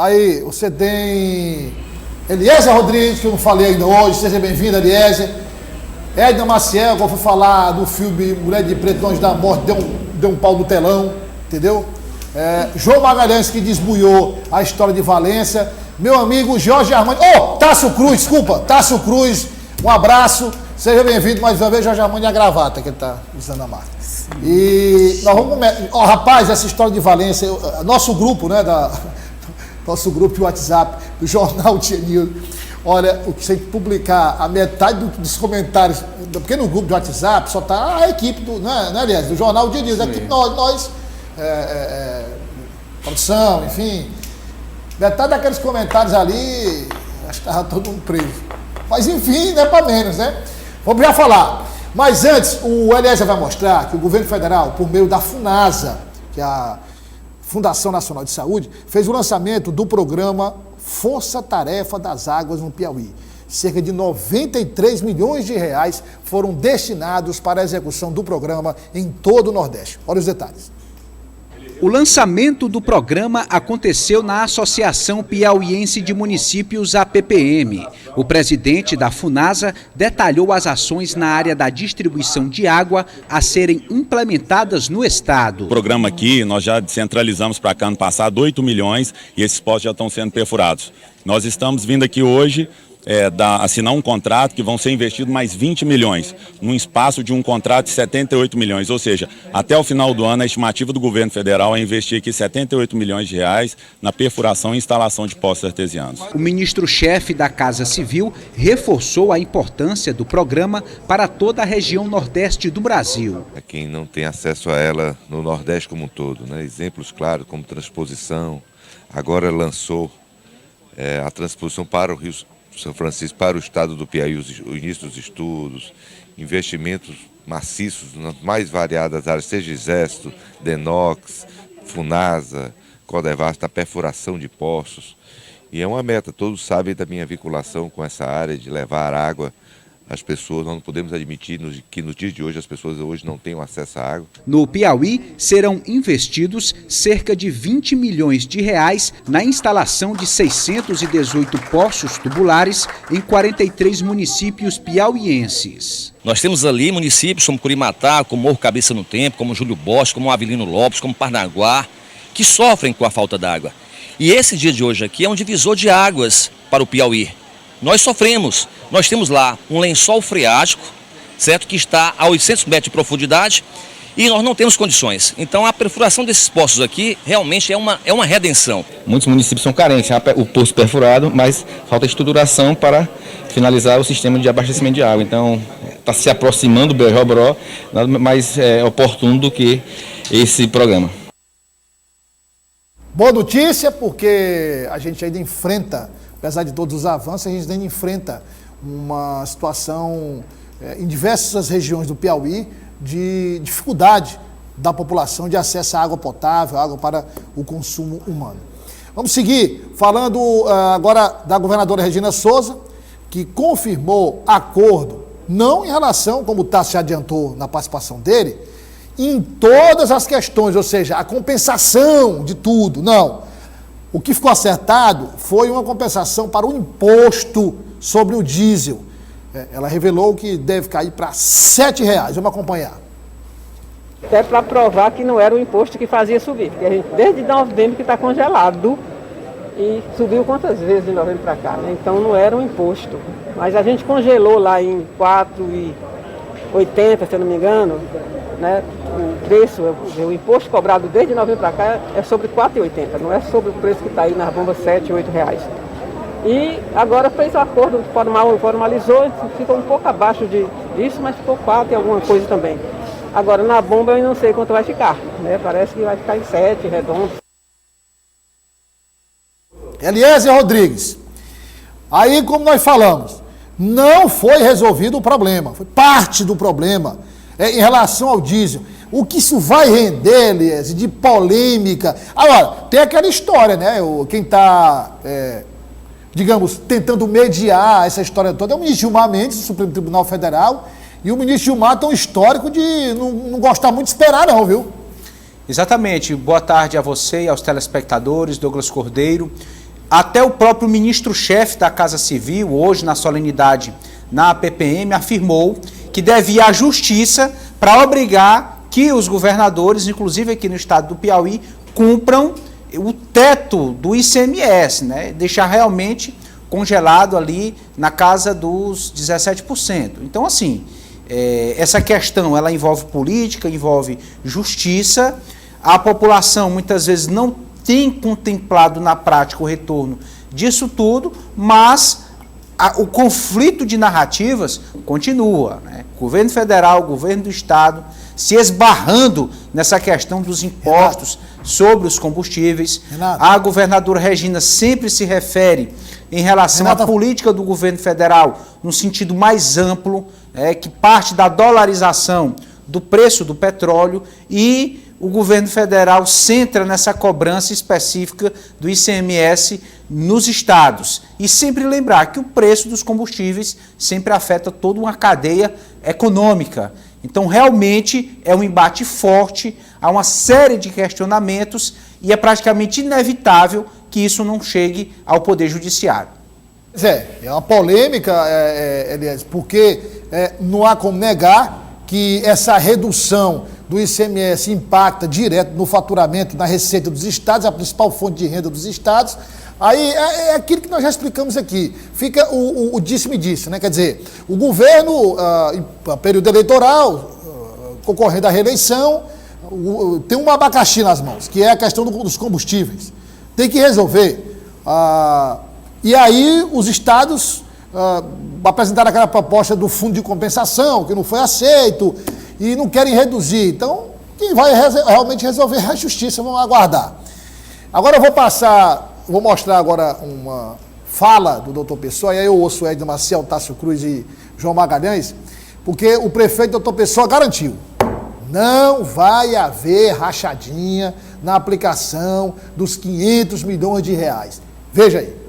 Tá aí, você tem Eliezer Rodrigues, que eu não falei ainda hoje, seja bem-vindo, Eliezer. Edna Maciel, que eu fui falar do filme Mulher de Pretões da Morte, deu um pau no telão, entendeu? João Magalhães, que desbuiou a história de Valência. Meu amigo Jorge Armando, Tássio Cruz, desculpa, Tássio Cruz, um abraço, seja bem-vindo mais uma vez, Jorge Armando, e a gravata que ele está usando a marca. E nós vamos rapaz, essa história de Valência, nosso grupo, né, nosso grupo de WhatsApp, do Jornal Dia News, olha, o que você tem que publicar, a metade dos comentários, porque no grupo de WhatsApp só está a equipe aliás, do Jornal Dia News, a equipe nós produção, enfim, metade daqueles comentários ali, acho que estava todo mundo preso. Mas enfim, não é para menos, né? Vamos já falar. Mas antes, o Eliezer vai mostrar que o governo federal, por meio da FUNASA, que é a Fundação Nacional de Saúde, fez o lançamento do programa Força Tarefa das Águas no Piauí. Cerca de 93 milhões de reais foram destinados para a execução do programa em todo o Nordeste. Olha os detalhes. O lançamento do programa aconteceu na Associação Piauiense de Municípios, APPM. O presidente da FUNASA detalhou as ações na área da distribuição de água a serem implementadas no estado. O programa aqui, nós já descentralizamos para cá ano passado 8 milhões e esses postos já estão sendo perfurados. Nós estamos vindo aqui hoje assinar um contrato que vão ser investidos mais 20 milhões, num espaço de um contrato de 78 milhões, ou seja, até o final do ano a estimativa do governo federal é investir aqui 78 milhões de reais na perfuração e instalação de poços artesianos. O ministro-chefe da Casa Civil reforçou a importância do programa para toda a região nordeste do Brasil. Quem não tem acesso a ela no Nordeste como um todo, né? Exemplos claros como transposição, agora lançou a transposição para o Rio São Francisco, para o estado do Piauí, o início dos estudos, investimentos maciços nas mais variadas áreas, seja Exército, DENOX, FUNASA, CODEVAST, a perfuração de poços. E é uma meta, todos sabem da minha vinculação com essa área de levar água às pessoas. Nós não podemos admitir que nos dias de hoje as pessoas hoje não tenham acesso à água. No Piauí serão investidos cerca de 20 milhões de reais na instalação de 618 poços tubulares em 43 municípios piauienses. Nós temos ali municípios como Curimatá, como Morro Cabeça no Tempo, como Júlio Bosco, como Avelino Lopes, como Parnaguá, que sofrem com a falta d'água. E esse dia de hoje aqui é um divisor de águas para o Piauí. Nós sofremos, nós temos lá um lençol freático, certo, que está a 800 metros de profundidade e nós não temos condições. Então a perfuração desses poços aqui realmente é uma redenção. Muitos municípios são carentes, o poço perfurado, mas falta estruturação para finalizar o sistema de abastecimento de água. Então está se aproximando do BROBRO, nada mais oportuno do que esse programa. Boa notícia, porque a gente ainda enfrenta, apesar de todos os avanços, a gente ainda enfrenta uma situação em diversas regiões do Piauí de dificuldade da população de acesso à água potável, água para o consumo humano. Vamos seguir falando agora da governadora Regina Souza, que confirmou acordo, não em relação, como o Tássio adiantou na participação dele, em todas as questões, ou seja, a compensação de tudo, não. O que ficou acertado foi uma compensação para o imposto sobre o diesel. Ela revelou que deve cair para R$ 7,00. Vamos acompanhar. Até para provar que não era o imposto que fazia subir, porque a gente desde novembro que está congelado e subiu quantas vezes de novembro para cá, né? Então não era um imposto. Mas a gente congelou lá em R$ 4,80, se eu não me engano, né? O preço, o imposto cobrado desde novembro para cá é sobre R$ 4,80, não é sobre o preço que está aí nas bombas R$ 7, R$ 8,00. E agora fez o acordo, formalizou, ficou um pouco abaixo disso, mas ficou 4 e alguma coisa também. Agora na bomba eu não sei quanto vai ficar, né? Parece que vai ficar em 7, redondo. Eliezer Rodrigues, aí como nós falamos, não foi resolvido o problema, foi parte do problema em relação ao diesel. O que isso vai render, Eliezer, de polêmica? Agora, tem aquela história, né? Quem está, digamos, tentando mediar essa história toda é o ministro Gilmar Mendes, do Supremo Tribunal Federal, e o ministro Gilmar tem um histórico de não gostar muito de esperar não, viu? Exatamente. Boa tarde a você e aos telespectadores, Douglas Cordeiro. Até o próprio ministro-chefe da Casa Civil, hoje na solenidade na PPM, afirmou que deve ir à justiça para obrigar que os governadores, inclusive aqui no estado do Piauí, cumpram o teto do ICMS, né? Deixar realmente congelado ali na casa dos 17%. Então, assim, essa questão ela envolve política, envolve justiça. A população muitas vezes não tem contemplado na prática o retorno disso tudo, mas o conflito de narrativas continua, né? O governo federal, o governo do estado se esbarrando nessa questão dos impostos sobre os combustíveis. A governadora Regina sempre se refere em relação à política do governo federal no sentido mais amplo, que parte da dolarização do preço do petróleo, e o governo federal centra nessa cobrança específica do ICMS nos estados. E sempre lembrar que o preço dos combustíveis sempre afeta toda uma cadeia econômica. Então, realmente, é um embate forte, há uma série de questionamentos e é praticamente inevitável que isso não chegue ao Poder Judiciário. É uma polêmica, Elias, porque não há como negar que essa redução do ICMS impacta direto no faturamento, na receita dos estados, a principal fonte de renda dos estados. Aí é aquilo que nós já explicamos aqui. Fica o disse-me-disse, né? Quer dizer, o governo, em período eleitoral, concorrendo à reeleição, tem um abacaxi nas mãos, que é a questão dos combustíveis. Tem que resolver. E aí os estados apresentaram aquela proposta do fundo de compensação, que não foi aceito, e não querem reduzir. Então, quem vai realmente resolver é a justiça, vamos aguardar. Agora eu vou mostrar agora uma fala do doutor Pessoa, e aí eu ouço o Edna Maciel, Tássio Cruz e João Magalhães, porque o prefeito doutor Pessoa garantiu, não vai haver rachadinha na aplicação dos 500 milhões de reais. Veja aí.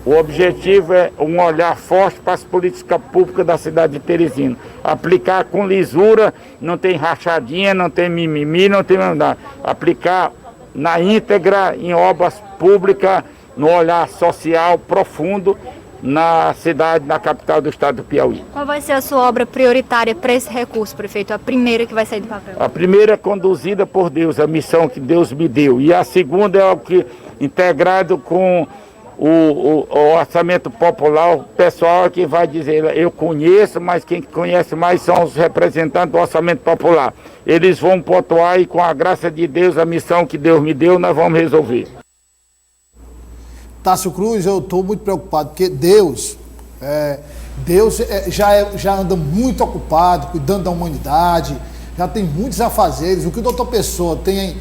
O objetivo é um olhar forte para as políticas públicas da cidade de Teresina. Aplicar com lisura, não tem rachadinha, não tem mimimi, não tem nada. Aplicar na íntegra em obras públicas, no olhar social profundo na cidade, na capital do estado do Piauí. Qual vai ser a sua obra prioritária para esse recurso, prefeito? A primeira que vai sair do papel? A primeira é conduzida por Deus, a missão que Deus me deu. E a segunda é o que integrado com o orçamento popular, o pessoal que vai dizer, eu conheço, mas quem conhece mais são os representantes do orçamento popular. Eles vão pontuar e com a graça de Deus, a missão que Deus me deu, nós vamos resolver. Tássio Cruz, eu estou muito preocupado, porque Deus já anda muito ocupado, cuidando da humanidade, já tem muitos afazeres. O que o doutor Pessoa tem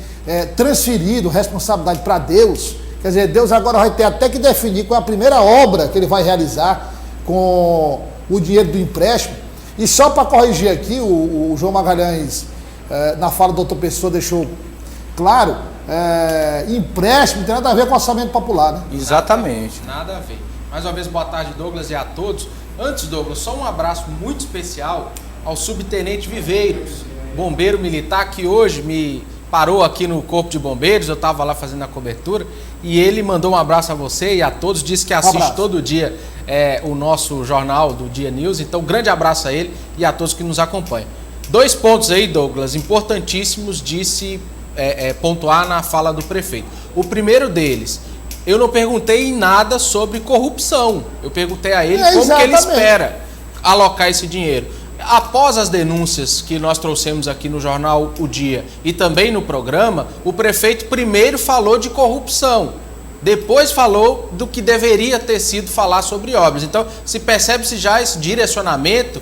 transferido responsabilidade para Deus, quer dizer, Deus agora vai ter até que definir qual é a primeira obra que ele vai realizar com o dinheiro do empréstimo. E só para corrigir aqui, o João Magalhães, na fala do doutor Pessoa, deixou claro, empréstimo não tem nada a ver com orçamento popular, né? Exatamente. Nada a ver. Mais uma vez, boa tarde, Douglas, e a todos. Antes, Douglas, só um abraço muito especial ao subtenente Viveiros, bombeiro militar, que hoje me parou aqui no Corpo de Bombeiros. Eu estava lá fazendo a cobertura e ele mandou um abraço a você e a todos, disse que assiste todo dia o nosso jornal do Dia News. Então, grande abraço a ele e a todos que nos acompanham. 2 pontos aí, Douglas, importantíssimos de se pontuar na fala do prefeito. O primeiro deles, eu não perguntei nada sobre corrupção. Eu perguntei a ele como que ele espera alocar esse dinheiro. Após as denúncias que nós trouxemos aqui no jornal O Dia e também no programa, o prefeito primeiro falou de corrupção, depois falou do que deveria ter sido falar sobre obras. Então, se percebe-se já esse direcionamento,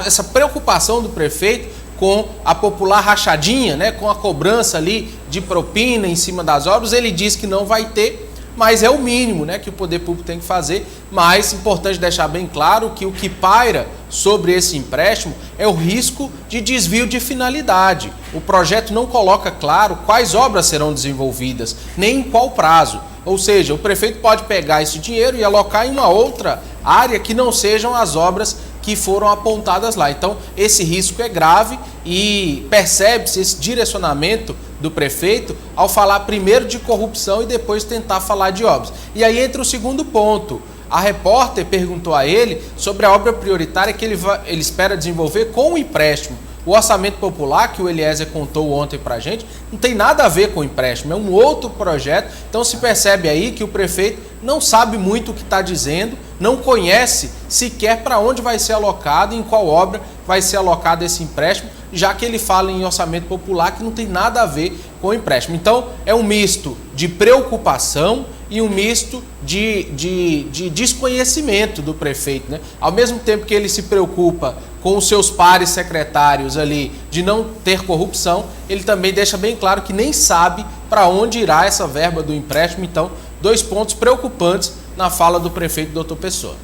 essa preocupação do prefeito com a popular rachadinha, né, com a cobrança ali de propina em cima das obras. Ele diz que não vai ter, mas é o mínimo, né, que o poder público tem que fazer. Mas é importante deixar bem claro que o que paira sobre esse empréstimo é o risco de desvio de finalidade. O projeto não coloca claro quais obras serão desenvolvidas, nem em qual prazo. Ou seja, o prefeito pode pegar esse dinheiro e alocar em uma outra área que não sejam as obras que foram apontadas lá. Então, esse risco é grave e percebe-se esse direcionamento do prefeito ao falar primeiro de corrupção e depois tentar falar de obras. E aí entra o segundo ponto. A repórter perguntou a ele sobre a obra prioritária que ele espera desenvolver com o empréstimo. O orçamento popular, que o Eliezer contou ontem pra gente, não tem nada a ver com o empréstimo, é um outro projeto. Então se percebe aí que o prefeito não sabe muito o que está dizendo, não conhece sequer para onde vai ser alocado, em qual obra vai ser alocado esse empréstimo, já que ele fala em orçamento popular que não tem nada a ver com o empréstimo. Então é um misto de preocupação e um misto de desconhecimento do prefeito, né? Ao mesmo tempo que ele se preocupa com os seus pares secretários ali de não ter corrupção, ele também deixa bem claro que nem sabe para onde irá essa verba do empréstimo. Então, 2 pontos preocupantes na fala do prefeito Doutor Pessoa.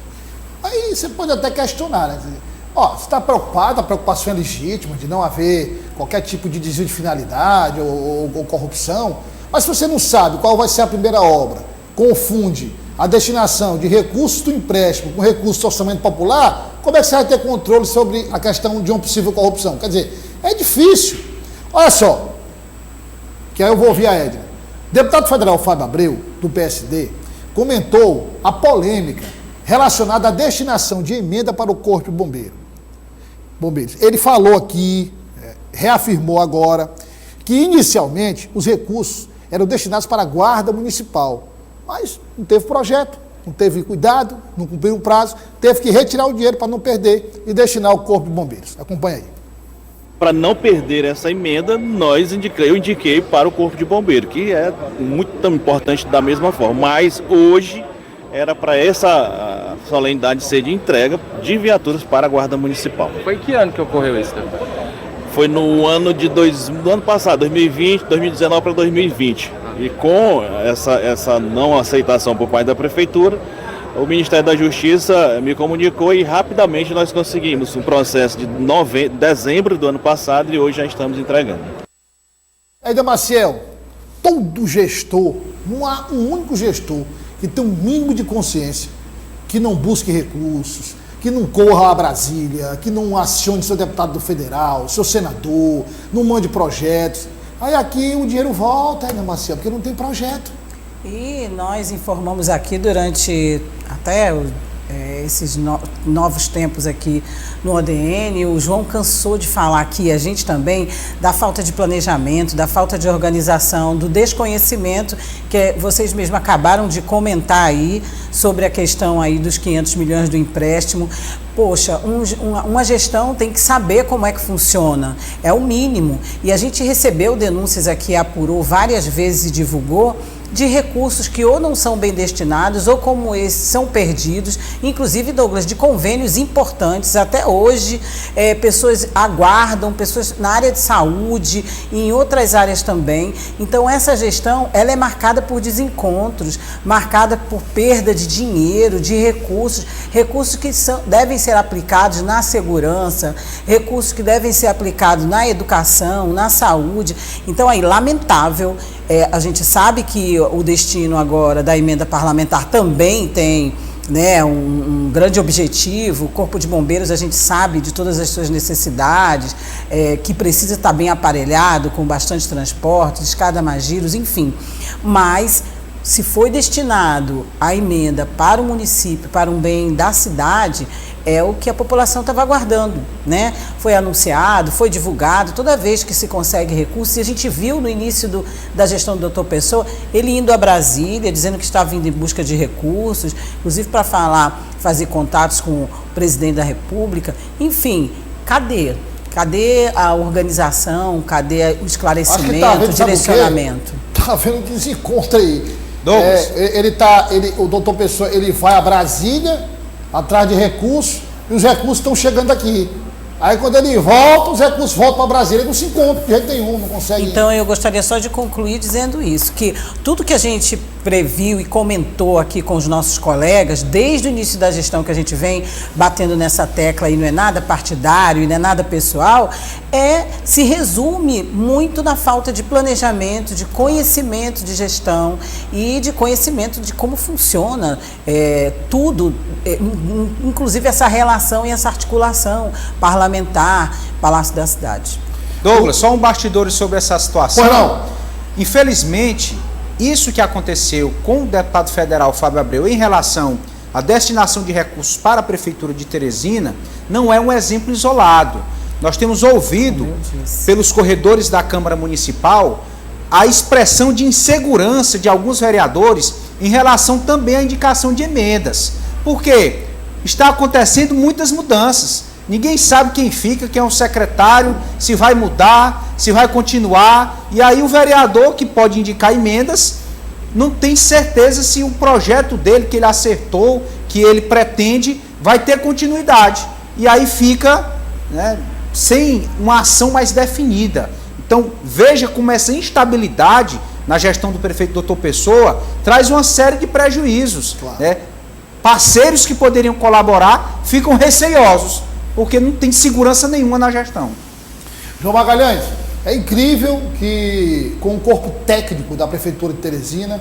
Aí você pode até questionar, né? Você está preocupado, a preocupação é legítima de não haver qualquer tipo de desvio de finalidade ou corrupção, mas se você não sabe qual vai ser a primeira obra, confunde a destinação de recursos do empréstimo com recursos do orçamento popular, como é que você vai ter controle sobre a questão de uma possível corrupção? Quer dizer, é difícil. Olha só, que aí eu vou ouvir a Edna. Deputado federal Fábio Abreu, do PSD, comentou a polêmica relacionada à destinação de emenda para o Corpo de Bombeiros. Ele falou aqui, reafirmou agora, que inicialmente os recursos eram destinados para a Guarda Municipal, mas não teve projeto, não teve cuidado, não cumpriu o prazo, teve que retirar o dinheiro para não perder e destinar ao Corpo de Bombeiros. Acompanha aí. Para não perder essa emenda, eu indiquei para o Corpo de Bombeiro, que é muito tão importante da mesma forma, mas hoje era para essa solenidade ser de entrega de viaturas para a Guarda Municipal. Foi em que ano que ocorreu isso? Foi no ano passado, 2020, 2019 para 2020. E com essa não aceitação por parte da Prefeitura, o Ministério da Justiça me comunicou e rapidamente nós conseguimos um processo de dezembro do ano passado e hoje já estamos entregando. Edna Maciel, todo gestor, não há um único gestor que tem um mínimo de consciência, que não busque recursos, que não corra a Brasília, que não acione seu deputado federal, seu senador, não mande projetos. Aí aqui o dinheiro volta, Edna Maciel, porque não tem projeto. E nós informamos aqui durante até esses novos tempos aqui no ODN, o João cansou de falar aqui, a gente também, da falta de planejamento, da falta de organização, do desconhecimento que vocês mesmos acabaram de comentar aí sobre a questão aí dos 500 milhões do empréstimo. Poxa, uma gestão tem que saber como é que funciona, é o mínimo. E a gente recebeu denúncias aqui, apurou várias vezes e divulgou, de recursos que ou não são bem destinados ou como esses são perdidos, inclusive, Douglas, de convênios importantes. Até hoje, pessoas aguardam, pessoas na área de saúde e em outras áreas também. Então, essa gestão, ela é marcada por desencontros, marcada por perda de dinheiro, de recursos que devem ser aplicados na segurança, recursos que devem ser aplicados na educação, na saúde. Então, aí, lamentável. A gente sabe que o destino agora da emenda parlamentar também tem, né, um grande objetivo. O Corpo de Bombeiros, a gente sabe de todas as suas necessidades, que precisa estar bem aparelhado, com bastante transporte, escada mais giros, enfim. Mas se foi destinado a emenda para o município, para um bem da cidade, é o que a população estava aguardando, né? Foi anunciado, foi divulgado, toda vez que se consegue recursos, e a gente viu no início da gestão do doutor Pessoa, ele indo a Brasília, dizendo que estava indo em busca de recursos, inclusive para fazer contatos com o presidente da República, enfim, cadê? Cadê a organização, cadê o esclarecimento, o direcionamento? Está havendo desencontro aí. Douglas. O doutor Pessoa, ele vai a Brasília, atrás de recursos, e os recursos estão chegando aqui. Aí quando ele volta, os recursos voltam para Brasília, ele não se encontra de jeito nenhum, não consegue. Então eu gostaria só de concluir dizendo isso, que tudo que a gente previu e comentou aqui com os nossos colegas, desde o início da gestão que a gente vem batendo nessa tecla e não é nada partidário e não é nada pessoal, se resume muito na falta de planejamento, de conhecimento de gestão e de conhecimento de como funciona tudo, inclusive essa relação e essa articulação parlamentar, Palácio da Cidade. Douglas, só um bastidor sobre essa situação. Pois não. Infelizmente, isso que aconteceu com o deputado federal Fábio Abreu em relação à destinação de recursos para a Prefeitura de Teresina não é um exemplo isolado. Nós temos ouvido pelos corredores da Câmara Municipal a expressão de insegurança de alguns vereadores em relação também à indicação de emendas. Por quê? Está acontecendo muitas mudanças. Ninguém sabe quem fica, quem é o secretário, se vai mudar, se vai continuar. E aí o vereador que pode indicar emendas não tem certeza se o projeto dele, que ele acertou, que ele pretende, vai ter continuidade. E aí fica, né, sem uma ação mais definida. Então veja como essa instabilidade na gestão do prefeito Dr. Pessoa traz uma série de prejuízos. Claro. Né? Parceiros que poderiam colaborar ficam receiosos, porque não tem segurança nenhuma na gestão. João Magalhães, é incrível que com o corpo técnico da Prefeitura de Teresina,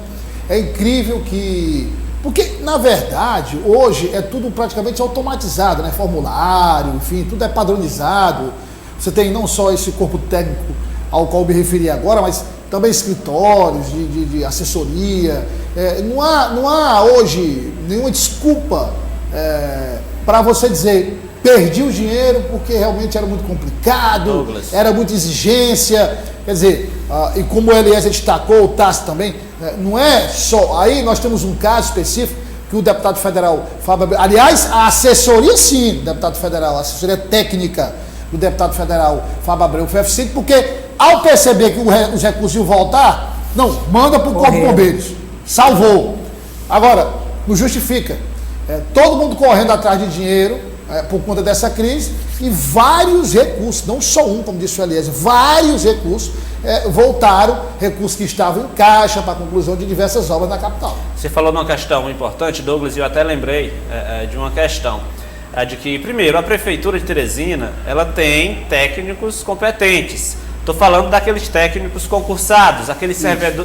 é incrível que... Porque, na verdade, hoje é tudo praticamente automatizado, né? Formulário, enfim, tudo é padronizado. Você tem não só esse corpo técnico ao qual eu me referi agora, mas também escritórios de assessoria. Não há hoje nenhuma desculpa para você dizer perdi o dinheiro porque realmente era muito complicado, Douglas, era muita exigência. Quer dizer, e como o Eliezer destacou, o Tassi também, não é só... Aí nós temos um caso específico que o deputado federal Fábio Abreu... Aliás, a assessoria sim do deputado federal, a assessoria técnica do deputado federal Fábio Abreu foi eficiente, porque ao perceber que os recursos iam voltar, não, manda para o Corpo de Bombeiros. Salvou. Agora, não justifica. Todo mundo correndo atrás de dinheiro por conta dessa crise e vários recursos, não só um, como disse o Eliezer, vários recursos voltaram, recursos que estavam em caixa para a conclusão de diversas obras na capital. Você falou de uma questão importante, Douglas, e eu até lembrei de uma questão. De que, primeiro, a Prefeitura de Teresina, ela tem técnicos competentes. Estou falando daqueles técnicos concursados, aqueles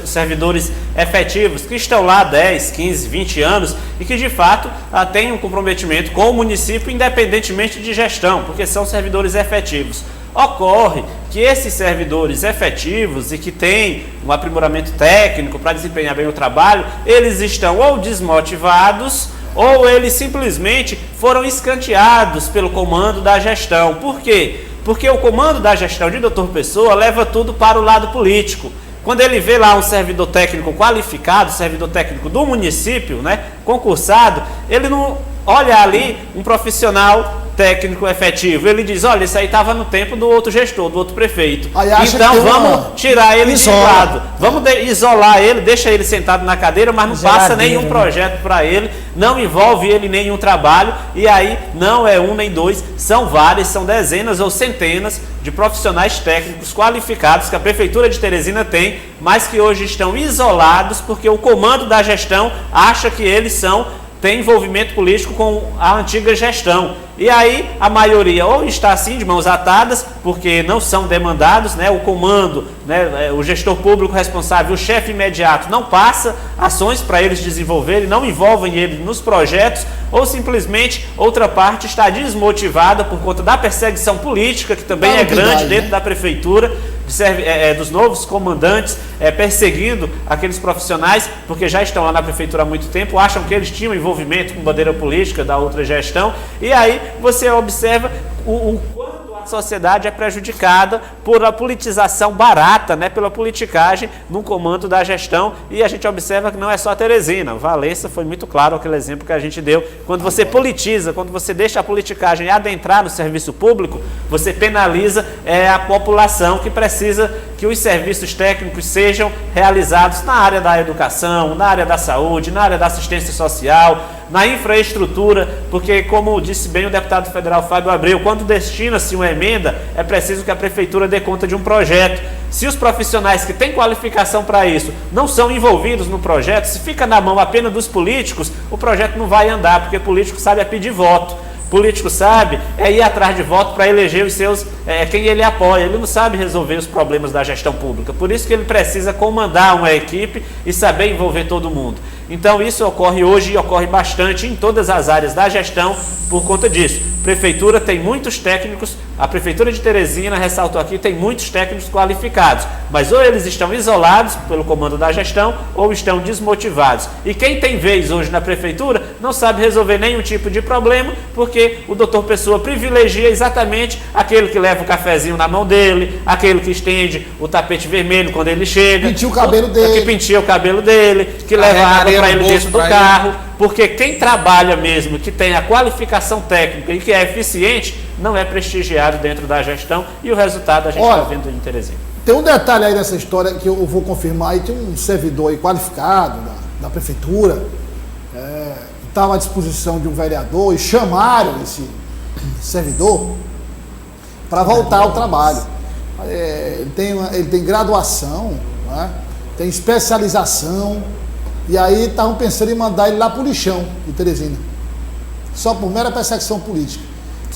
servidores efetivos que estão lá há 10, 15, 20 anos e que, de fato, têm um comprometimento com o município, independentemente de gestão, porque são servidores efetivos. Ocorre que esses servidores efetivos e que têm um aprimoramento técnico para desempenhar bem o trabalho, eles estão ou desmotivados ou eles simplesmente foram escanteados pelo comando da gestão. Por quê? Porque o comando da gestão de Dr. Pessoa leva tudo para o lado político. Quando ele vê lá um servidor técnico qualificado, servidor técnico do município, né, concursado, ele não olha ali um profissional técnico efetivo. Ele diz, olha, isso aí estava no tempo do outro gestor, do outro prefeito. Então vamos tirar ele de lado. Vamos isolar ele, deixa ele sentado na cadeira, mas não passa nenhum projeto para ele, não envolve ele em nenhum trabalho, e aí não é um nem dois, são vários, são dezenas ou centenas de profissionais técnicos qualificados que a Prefeitura de Teresina tem, mas que hoje estão isolados porque o comando da gestão acha que eles têm envolvimento político com a antiga gestão. E aí a maioria ou está assim de mãos atadas, porque não são demandados, né? O comando, né? O gestor público responsável, o chefe imediato não passa ações para eles desenvolverem, não envolvem eles nos projetos, ou simplesmente outra parte está desmotivada por conta da perseguição política, que também é grande dentro da prefeitura, dos novos comandantes perseguindo aqueles profissionais, porque já estão lá na prefeitura há muito tempo, acham que eles tinham envolvimento com bandeira política da outra gestão, e aí você observa o quanto a sociedade é prejudicada por a politização barata, né, pela politicagem no comando da gestão, e a gente observa que não é só a Teresina. Valença foi muito claro aquele exemplo que a gente deu. Quando você politiza, quando você deixa a politicagem adentrar no serviço público, você penaliza a população que precisa que os serviços técnicos sejam realizados na área da educação, na área da saúde, na área da assistência social, na infraestrutura, porque, como disse bem o deputado federal Fábio Abreu, quando destina-se uma emenda, é preciso que a prefeitura dê conta de um projeto. Se os profissionais que têm qualificação para isso não são envolvidos no projeto, se fica na mão apenas dos políticos, o projeto não vai andar, porque político sabe pedir voto. Político sabe ir atrás de voto para eleger os seus, quem ele apoia. Ele não sabe resolver os problemas da gestão pública. Por isso que ele precisa comandar uma equipe e saber envolver todo mundo. Então isso ocorre hoje e ocorre bastante em todas as áreas da gestão por conta disso. Prefeitura tem muitos técnicos A Prefeitura de Teresina, ressaltou aqui, tem muitos técnicos qualificados, mas ou eles estão isolados pelo comando da gestão ou estão desmotivados. E quem tem vez hoje na Prefeitura não sabe resolver nenhum tipo de problema, porque o doutor Pessoa privilegia exatamente aquele que leva o cafezinho na mão dele, aquele que estende o tapete vermelho quando ele chega, Pintia o cabelo dele, que pentia o cabelo dele, que leva água para ele dentro do carro, porque quem trabalha mesmo, que tem a qualificação técnica e que é eficiente, não é prestigiado dentro da gestão, e o resultado a gente está vendo em Teresina. Tem um detalhe aí nessa história que eu vou confirmar, aí tem um servidor aí qualificado da prefeitura, estava à disposição de um vereador e chamaram esse servidor para voltar ao trabalho. Ele tem graduação, né? Tem especialização, e aí estavam pensando em mandar ele lá para o lixão de Teresina, só por mera perseguição política.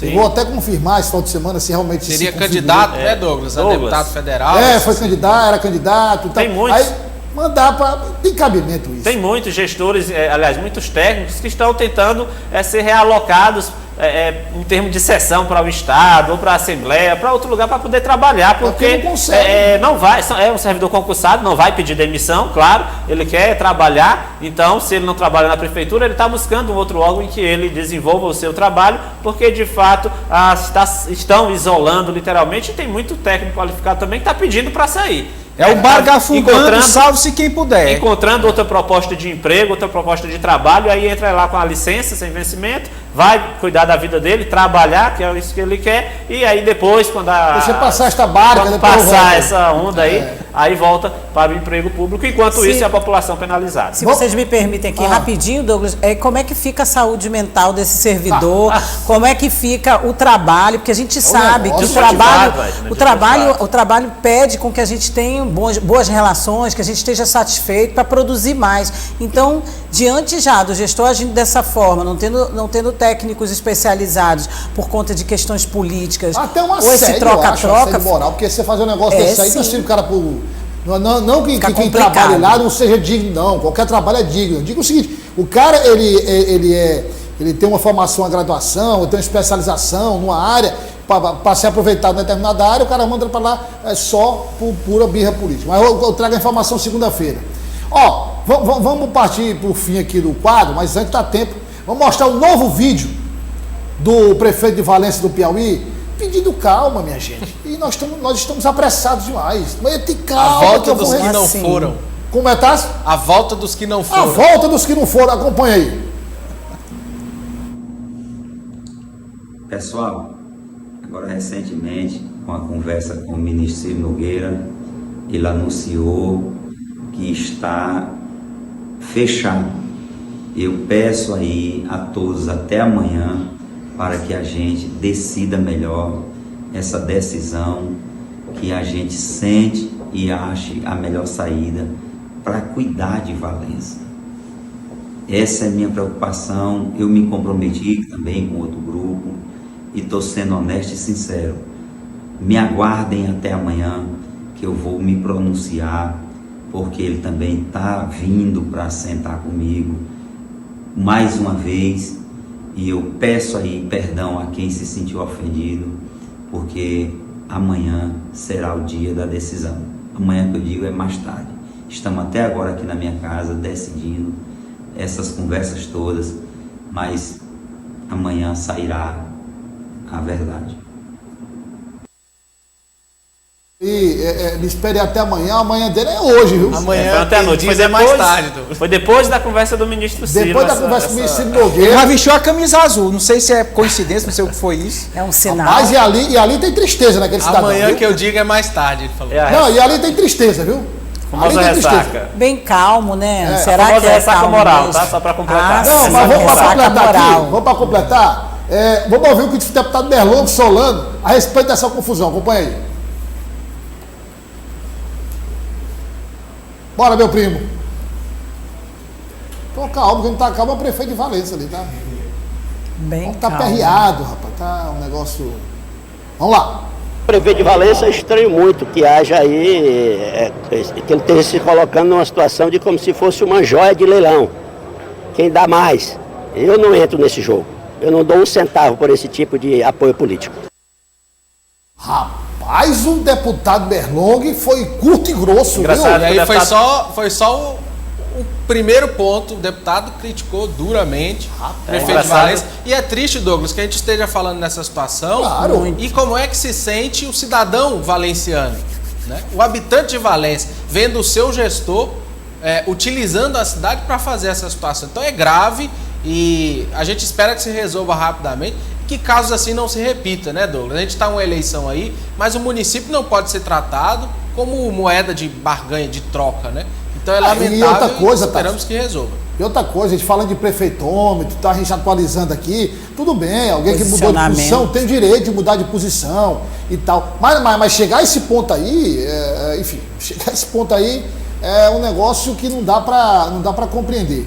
Eu vou até confirmar esse final de semana se realmente seria candidato, né, Douglas? A deputado federal. Foi candidato, era candidato. Tem muitos. Aí mandar para. Tem cabimento isso. Tem muitos gestores, aliás, muitos técnicos que estão tentando ser realocados em termos de sessão para o Estado ou para a Assembleia, para outro lugar para poder trabalhar, porque não consegue. Não vai, é um servidor concursado, não vai pedir demissão, claro, ele quer trabalhar, então se ele não trabalha na prefeitura, ele está buscando um outro órgão em que ele desenvolva o seu trabalho, porque de fato estão isolando literalmente, e tem muito técnico qualificado também que está pedindo para sair. É o barco afundando, salve-se quem puder. Encontrando outra proposta de emprego, outra proposta de trabalho, aí entra lá com a licença sem vencimento, vai cuidar da vida dele, trabalhar, que é isso que ele quer, e aí depois, deixa passar esta barca, quando passar essa onda aí volta para o emprego público, enquanto isso é a população penalizada. Se vocês me permitem aqui rapidinho, Douglas, como é que fica a saúde mental desse servidor? Como é que fica o trabalho? Porque a gente sabe que o trabalho pede com que a gente tenha boas relações, que a gente esteja satisfeito para produzir mais. Então, diante já do gestor agindo dessa forma, não tendo técnicos especializados por conta de questões políticas, até uma ou esse troca-troca moral, porque você fazer um negócio desse aí, não o cara por... Não que quem trabalha lá não seja digno, não. Qualquer trabalho é digno. Eu digo o seguinte, o cara, ele tem uma formação, uma graduação, ele tem uma especialização numa área, para ser aproveitado em determinada área, o cara manda para lá só por pura birra política. Mas eu trago a informação segunda-feira. Vamos partir para o fim aqui do quadro, mas antes dá tempo. Vamos mostrar um novo vídeo do prefeito de Valença do Piauí, pedindo calma, minha gente. E nós estamos apressados demais. Mas tem calma. A volta dos que não foram. Como é, Tássio? A volta dos que não foram. A volta dos que não foram. Acompanha aí. Pessoal, agora recentemente, com a conversa com o ministro Ciro Nogueira, ele anunciou que está fechado. Eu peço aí a todos até amanhã para que a gente decida melhor essa decisão, que a gente sente e ache a melhor saída para cuidar de Valença. Essa é a minha preocupação. Eu me comprometi também com outro grupo e estou sendo honesto e sincero. Me aguardem até amanhã que eu vou me pronunciar, porque ele também está vindo para sentar comigo mais uma vez. E eu peço aí perdão a quem se sentiu ofendido, porque amanhã será o dia da decisão. Amanhã que eu digo é mais tarde. Estamos até agora aqui na minha casa decidindo essas conversas todas, mas amanhã sairá a verdade. E me espere até amanhã dele é hoje, viu? Amanhã foi até a noite, mais tarde. Foi depois da conversa do ministro Ciro. Depois da conversa com o ministro Ciro Nogueira. Ele vestiu a camisa azul, não sei se é coincidência, não sei o que foi isso. É um sinal. Mas e ali tem tristeza naquele cidadão. Amanhã viu? Que eu digo é mais tarde, ele falou. Não, e ali tem tristeza, viu? Ali tem tristeza. Bem calmo, né? Será que é ressaca moral, tá? Só para completar. Não, mas vamos para completar aqui. Vamos para completar. Vamos ouvir o que disse o deputado Merlong Solano a respeito dessa confusão. Acompanha aí. Bora, meu primo. Tô calmo, quem não tá calmo é o prefeito de Valença ali, tá? Bem tá calmo. perreado, rapaz. Tá um negócio... Vamos lá. O prefeito de Valença estranho muito que haja aí, que ele esteja se colocando numa situação de como se fosse uma joia de leilão. Quem dá mais? Eu não entro nesse jogo. Eu não dou um centavo por esse tipo de apoio político. Rapaz, o deputado Berlong foi curto e grosso, Engraçado, viu? e aí foi só o primeiro ponto. O deputado criticou duramente o prefeito de Valença. E é triste, Douglas, que a gente esteja falando nessa situação. Claro. E como é que se sente o cidadão valenciano, né? O habitante de Valença, vendo o seu gestor utilizando a cidade para fazer essa situação. Então é grave e a gente espera que se resolva rapidamente, que casos assim não se repita, né, Douglas? A gente está numa eleição aí, mas o município não pode ser tratado como moeda de barganha, de troca, né? Então é lamentável e outra coisa, esperamos que resolva. E outra coisa, a gente falando de prefeitômetro, a gente atualizando aqui, tudo bem, alguém que mudou de posição tem o direito de mudar de posição e tal. Mas chegar a esse ponto aí, enfim, chegar a esse ponto aí é um negócio que não dá para compreender.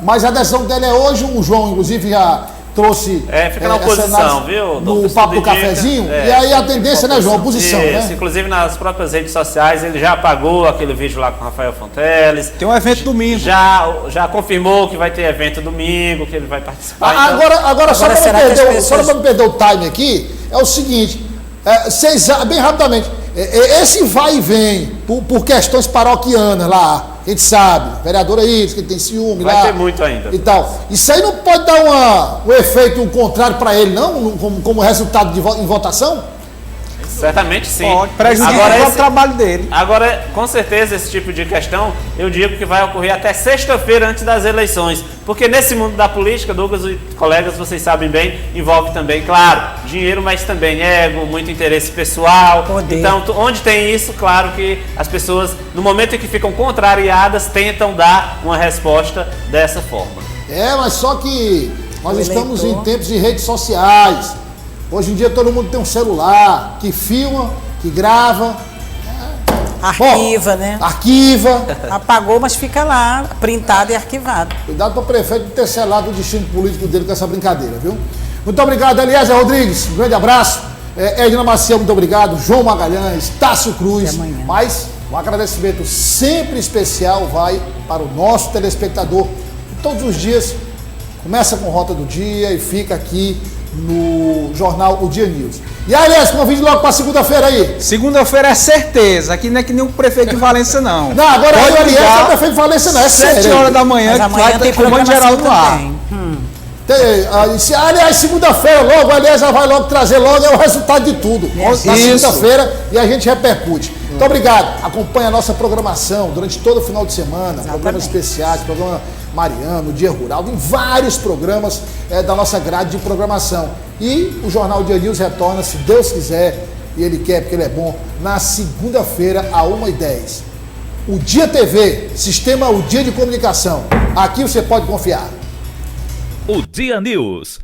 Mas a decisão dele é hoje, o João, inclusive, já trouxe fica na oposição, viu? No papo do cafezinho. E aí a tendência, né, João? Oposição, isso, né? Inclusive nas próprias redes sociais, ele já apagou aquele vídeo lá com o Rafael Fonteles. Tem um evento domingo. Já confirmou que vai ter evento domingo, que ele vai participar. Agora só para não perder o time aqui, é o seguinte, bem rapidamente, esse vai e vem por questões paroquianas lá, a gente sabe, vereador aí, que tem ciúme lá. Vai ter muito ainda. E tal. Isso aí não pode dar um efeito contrário para ele, não? Como resultado em votação? Certamente sim. Pode prejudicar o trabalho dele. Agora, com certeza, esse tipo de questão, eu digo que vai ocorrer até sexta-feira antes das eleições. Porque nesse mundo da política, Douglas e colegas, vocês sabem bem, envolve também, claro, dinheiro, mas também ego, muito interesse pessoal. Poder. Então, onde tem isso, claro que as pessoas, no momento em que ficam contrariadas, tentam dar uma resposta dessa forma. Mas só que nós estamos em tempos de redes sociais. Hoje em dia todo mundo tem um celular que filma, que grava. Arquiva, né? Arquiva. Apagou, mas fica lá, printado e arquivado. Cuidado para o prefeito não ter selado o destino político dele com essa brincadeira, viu? Muito obrigado, Eliezer Rodrigues. Um grande abraço. Edna Maciel, muito obrigado. João Magalhães, Tássio Cruz. Mas um agradecimento sempre especial vai para o nosso telespectador. Todos os dias começa com Rota do Dia e fica aqui no jornal O Dia News. E aí, Elias, convide logo para segunda-feira aí. Segunda-feira é certeza. Aqui não é que nem o prefeito de Valença, não. Não, agora o Elias não é o prefeito de Valença, não. É 7 horas da manhã que vai ter comando geral no ar. Aliás, segunda-feira logo, o Elias já vai logo trazer logo o resultado de tudo. Na segunda-feira e a gente repercute. Muito obrigado. Acompanhe a nossa programação durante todo o final de semana. Programas especiais, programa Mariano, Dia Rural, em vários programas da nossa grade de programação. E o Jornal Dia News retorna, se Deus quiser, e Ele quer, porque Ele é bom, na segunda-feira, às 1h10. O Dia TV, sistema O Dia de Comunicação. Aqui você pode confiar. O Dia News